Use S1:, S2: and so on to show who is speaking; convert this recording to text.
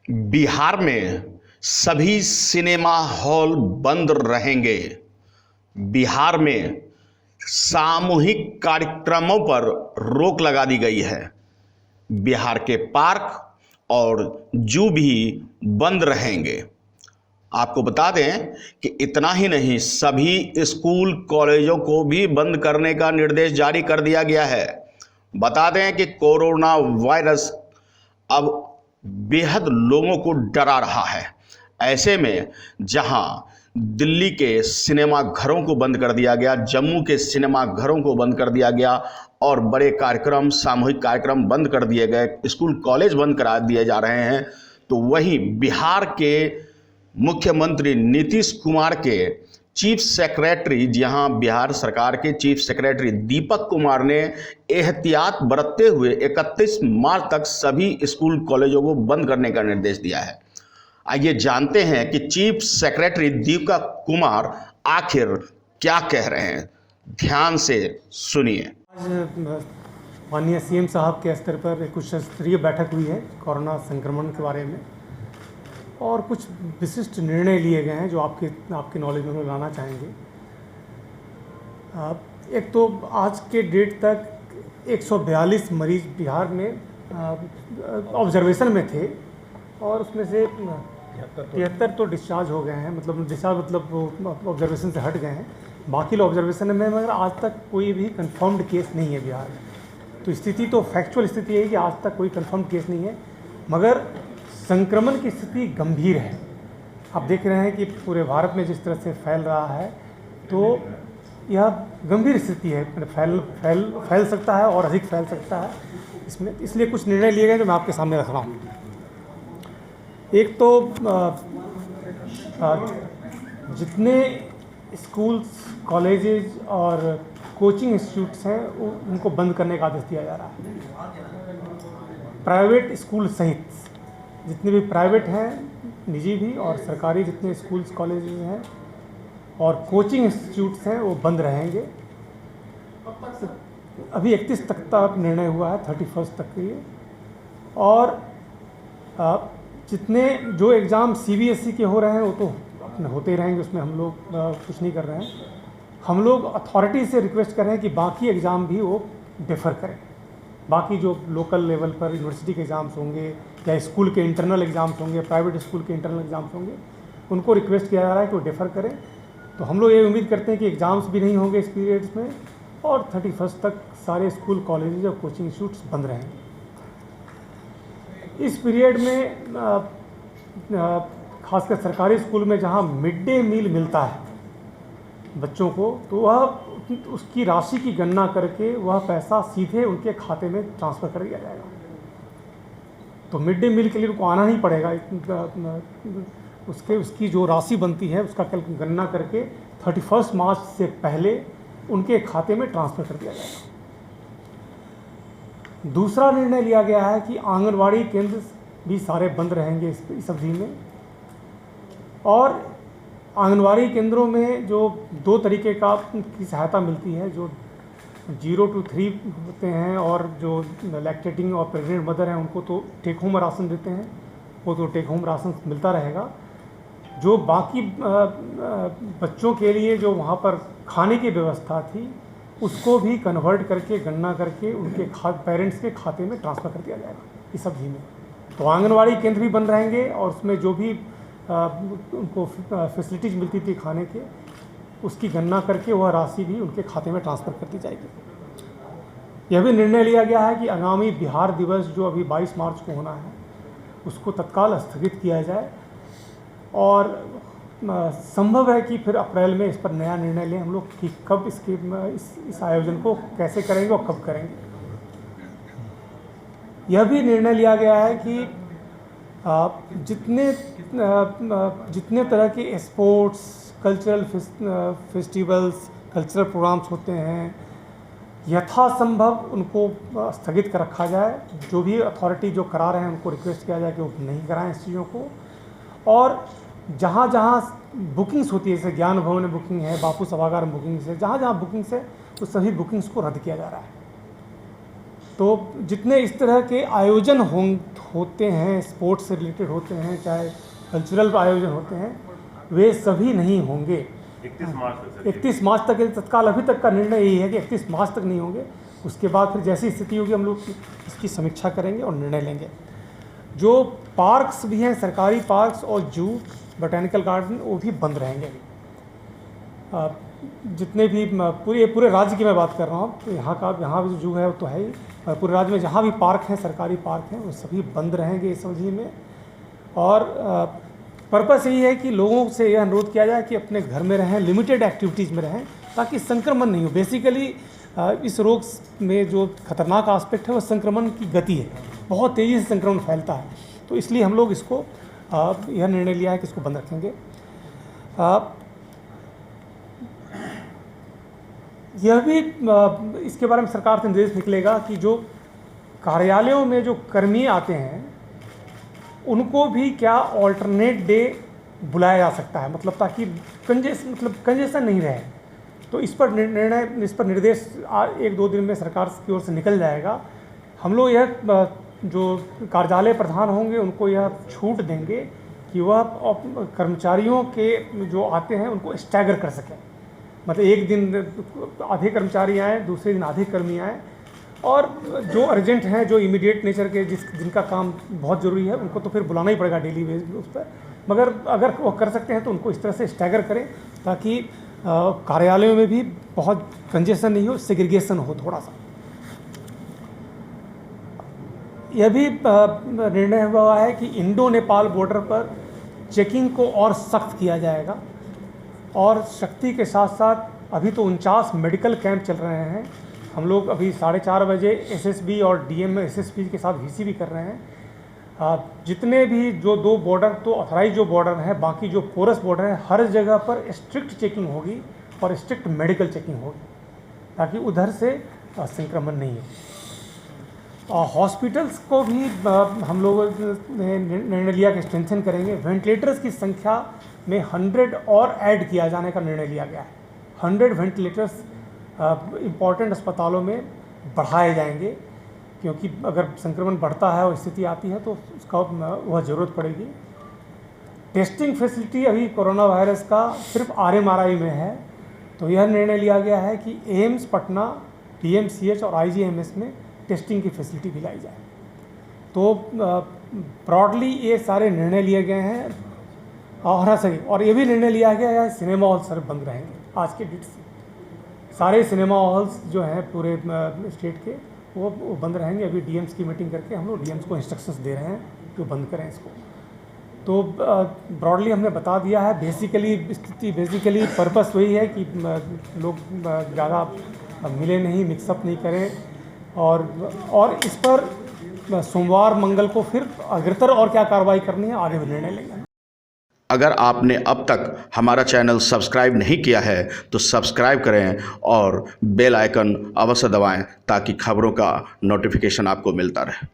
S1: बिहार में सभी cinema hall बंद रहेंगे। बिहार में सामूहिक कार्यक्रमों पर रोक लगा दी गई है। बिहार के पार्क और जू भी बंद रहेंगे। आपको बता दें कि इतना ही नहीं, सभी स्कूल कॉलेजों को भी बंद करने का निर्देश जारी कर दिया गया है। बता दें कि कोरोना वायरस अब बेहद लोगों को डरा रहा है। ऐसे में जहां दिल्ली के सिनेमा घरों को बंद कर दिया गया, जम्मू के सिनेमा घरों को बंद कर दिया गया और बड़े कार्यक्रम, सामूहिक कार्यक्रम बंद कर दिए गए, स्कूल कॉलेज बंद करा दिए जा रहे हैं, तो वहीं बिहार के मुख्यमंत्री नीतीश कुमार के चीफ सेक्रेटरी, जहां बिहार सरकार के चीफ सेक्रेटरी दीपक कुमार ने एहतियात बरतते हुए 31 मार्च तक सभी स्कूल कॉलेजों को बंद करने का निर्देश दिया है। आइए जानते हैं कि चीफ सेक्रेटरी दीपक कुमार आखिर क्या कह रहे हैं। ध्यान से सुनिए।
S2: आज माननीय सीएम साहब के स्तर पर एक उच्च स्तरीय बैठक हुई है कोरोना संक्रमण के बारे में, और कुछ विशिष्ट निर्णय लिए गए हैं जो आपके नॉलेज में लाना चाहेंगे। एक तो आज के डेट तक 142 मरीज बिहार में ऑब्जर्वेशन में थे और उसमें से 73 तो डिस्चार्ज हो गए हैं, मतलब ऑब्जर्वेशन से हट गए हैं। बाकी लोग ऑब्जर्वेशन में, मगर आज तक कोई भी कंफर्म्ड केस नहीं है बिहार में। तो स्थिति तो फैक्चुअल स्थिति है कि आज तक कोई कंफर्म्ड केस नहीं है, मगर संक्रमण की स्थिति गंभीर है। आप देख रहे हैं कि पूरे भारत में जिस तरह से फैल रहा है, तो यह गंभीर स्थिति है। फैल सकता है और अधिक फैल सकता है इसमें। इसलिए कुछ निर्णय लिए गए जो मैं आपके सामने रख रहा हूँ। एक तो जितने स्कूल्स, कॉलेजेस और कोचिंग इंस्टीट्यूट्स हैं उनको बंद करने का आदेश दिया जा रहा है। प्राइवेट स्कूल सहित जितने भी प्राइवेट हैं, निजी भी और सरकारी जितने स्कूल्स, कॉलेजेस हैं और कोचिंग इंस्टीट्यूट्स हैं वो बंद रहेंगे। अभी 31 तक निर्णय हुआ है, 31 तक के लिए। और जितने जो एग्ज़ाम सीबीएसई के हो रहे हैं वो तो अपने होते ही रहेंगे, उसमें हम लोग कुछ नहीं कर रहे हैं। हम लोग अथॉरिटी से रिक्वेस्ट कर रहे हैं कि बाकी एग्ज़ाम भी वो डिफ़र करें। बाकी जो लोकल लेवल पर यूनिवर्सिटी के एग्ज़ाम्स होंगे या स्कूल के इंटरनल एग्ज़ाम्स होंगे, प्राइवेट स्कूल के इंटरनल एग्ज़ाम्स होंगे, उनको रिक्वेस्ट किया जा रहा है कि वो डिफ़र करें। तो हम लोग ये उम्मीद करते हैं कि एग्ज़ाम्स भी नहीं होंगे इस पीरियड्स में और 31 तक सारे स्कूल, कॉलेजेस और कोचिंग इंस्टीट्यूट्स बंद रहेंगे। इस पीरियड में खासकर सरकारी स्कूल में जहाँ मिड डे मील मिलता है बच्चों को, तो वह उसकी राशि की गणना करके वह पैसा सीधे उनके खाते में ट्रांसफ़र कर दिया जाएगा। तो मिड डे मील के लिए उनको आना नहीं पड़ेगा। उसकी जो राशि बनती है उसका गणना करके 31 मार्च से पहले उनके खाते में ट्रांसफ़र कर दिया जाएगा। दूसरा निर्णय लिया गया है कि आंगनवाड़ी केंद्र भी सारे बंद रहेंगे इस अवधि में। और आंगनवाड़ी केंद्रों में जो 2 तरीके की सहायता मिलती है, जो 0 to 3 होते हैं और जो लैक्टेटिंग और प्रेग्नेंट मदर हैं उनको तो टेक होम राशन देते हैं, वो तो टेक होम राशन मिलता रहेगा। जो बाकी बच्चों के लिए जो वहाँ पर खाने की व्यवस्था थी उसको भी कन्वर्ट करके, गणना करके उनके पेरेंट्स के खाते में ट्रांसफ़र कर दिया जाएगा इस अवधि में। तो आंगनवाड़ी केंद्र भी बंद रहेंगे और उसमें जो भी उनको फैसिलिटीज़ मिलती थी खाने के, उसकी गणना करके वह राशि भी उनके खाते में ट्रांसफ़र कर दी जाएगी। यह भी निर्णय लिया गया है कि आगामी बिहार दिवस जो अभी 22 मार्च को होना है उसको तत्काल स्थगित किया जाए और संभव है कि फिर अप्रैल में इस पर नया निर्णय लें हम लोग कि कब इस आयोजन को कैसे करेंगे और कब करेंगे। यह भी निर्णय लिया गया है कि जितने तरह के sports, cultural festivals, cultural programmes होते हैं, यथासंभव उनको स्थगित कर रखा जाए। जो भी अथॉरिटी जो करा रहे हैं उनको रिक्वेस्ट किया जाए कि वो नहीं कराएं इस चीज़ों को। और जहाँ जहाँ बुकिंग्स होती है, जैसे ज्ञान भवन में बुकिंग है, बापू सभागार में बुकिंग्स है, जहाँ जहाँ बुकिंग्स है उस सभी बुकिंग्स को रद्द किया जा रहा है। तो जितने इस तरह के आयोजन होते हैं, स्पोर्ट्स से रिलेटेड होते हैं, चाहे कल्चरल आयोजन होते हैं, वे सभी नहीं होंगे 31 मार्च तक। तत्काल अभी तक का निर्णय यही है कि 31 मार्च तक नहीं होंगे। उसके बाद फिर जैसी स्थिति होगी हम लोग इसकी समीक्षा करेंगे और निर्णय लेंगे। जो पार्क्स भी हैं, सरकारी पार्क्स और जू, बोटैनिकल गार्डन, वो भी बंद रहेंगे। जितने भी पूरे राज्य की मैं बात कर रहा हूँ, तो यहाँ भी जू है वो तो है ही, पूरे राज्य में जहाँ भी पार्क हैं, सरकारी पार्क हैं, वो सभी बंद रहेंगे इस अवधि में। और पर्पस यही है कि लोगों से यह अनुरोध किया जाए कि अपने घर में रहें, लिमिटेड एक्टिविटीज़ में रहें, ताकि संक्रमण नहीं हो। बेसिकली इस रोग में जो खतरनाक आस्पेक्ट है वो संक्रमण की गति है, बहुत तेज़ी से संक्रमण फैलता है। तो इसलिए हम लोग इसको यह निर्णय लिया है कि इसको बंद रखेंगे। यह भी इसके बारे में सरकार से निर्देश निकलेगा कि जो कार्यालयों में जो कर्मी आते हैं उनको भी क्या ऑल्टरनेट डे बुलाया जा सकता है, मतलब ताकि कंजेशन नहीं रहे। तो इस पर निर्देश 1-2 दिन में सरकार की ओर से निकल जाएगा। हम लोग यह जो कार्यालय प्रधान होंगे उनको यह छूट देंगे कि वह कर्मचारियों के जो आते हैं उनको स्टैगर कर सकें, मतलब एक दिन आधे कर्मचारी आए, दूसरे दिन आधे कर्मी आए, और जो अर्जेंट हैं, जो इमीडिएट नेचर के जिनका काम बहुत ज़रूरी है, उनको तो फिर बुलाना ही पड़ेगा डेली बेस उस पर। मगर अगर वो कर सकते हैं तो उनको इस तरह से स्टैगर करें ताकि कार्यालयों में भी बहुत कंजेशन नहीं हो, सेग्रीगेशन हो थोड़ा सा। यह भी निर्णय हुआ है कि इंडो नेपाल बॉर्डर पर चेकिंग को और सख्त किया जाएगा, और शक्ति के साथ साथ अभी तो 49 मेडिकल कैंप चल रहे हैं। हम लोग अभी 4:30 बजे एसएसबी और डीएम एसएसपी के साथ वीसी भी कर रहे हैं। जितने भी जो 2 बॉर्डर तो ऑथराइज जो बॉर्डर हैं, बाकी जो पोरस बॉर्डर हैं, हर जगह पर स्ट्रिक्ट चेकिंग होगी और स्ट्रिक्ट मेडिकल चेकिंग होगी, ताकि उधर से संक्रमण नहीं हो। हॉस्पिटल्स को भी हम लोगों ने निर्णय लिया कि एक्सटेंशन करेंगे। वेंटिलेटर्स की संख्या में 100 और ऐड किया जाने का निर्णय लिया गया है। 100 वेंटिलेटर्स इम्पॉर्टेंट अस्पतालों में बढ़ाए जाएंगे, क्योंकि अगर संक्रमण बढ़ता है और स्थिति आती है तो उसका वह ज़रूरत पड़ेगी। टेस्टिंग फैसिलिटी अभी कोरोना वायरस का सिर्फ RMRI में है, तो यह निर्णय लिया गया है कि एम्स पटना, DMCH और IGMS में टेस्टिंग की फैसिलिटी भी लाई जाए। तो ब्रॉडली ये सारे निर्णय लिए गए हैं। हाँ सही, और ये भी निर्णय लिया गया है सिनेमा हॉल सर बंद रहेंगे आज के डेट से। सारे सिनेमा हॉल्स जो हैं पूरे स्टेट के वो बंद रहेंगे। अभी DMs की मीटिंग करके हम लोग DMs को इंस्ट्रक्शंस दे रहे हैं कि वो बंद करें इसको। तो ब्रॉडली हमने बता दिया है। बेसिकली पर्पस वही है कि लोग ज़्यादा मिले नहीं, मिक्सअप नहीं करें, और इस पर सोमवार मंगल को फिर अग्रतर और क्या कार्रवाई करनी है आगे भी निर्णय लेंगे।
S1: अगर आपने अब तक हमारा चैनल सब्सक्राइब नहीं किया है तो सब्सक्राइब करें और बेल आइकन अवश्य दबाएं ताकि खबरों का नोटिफिकेशन आपको मिलता रहे।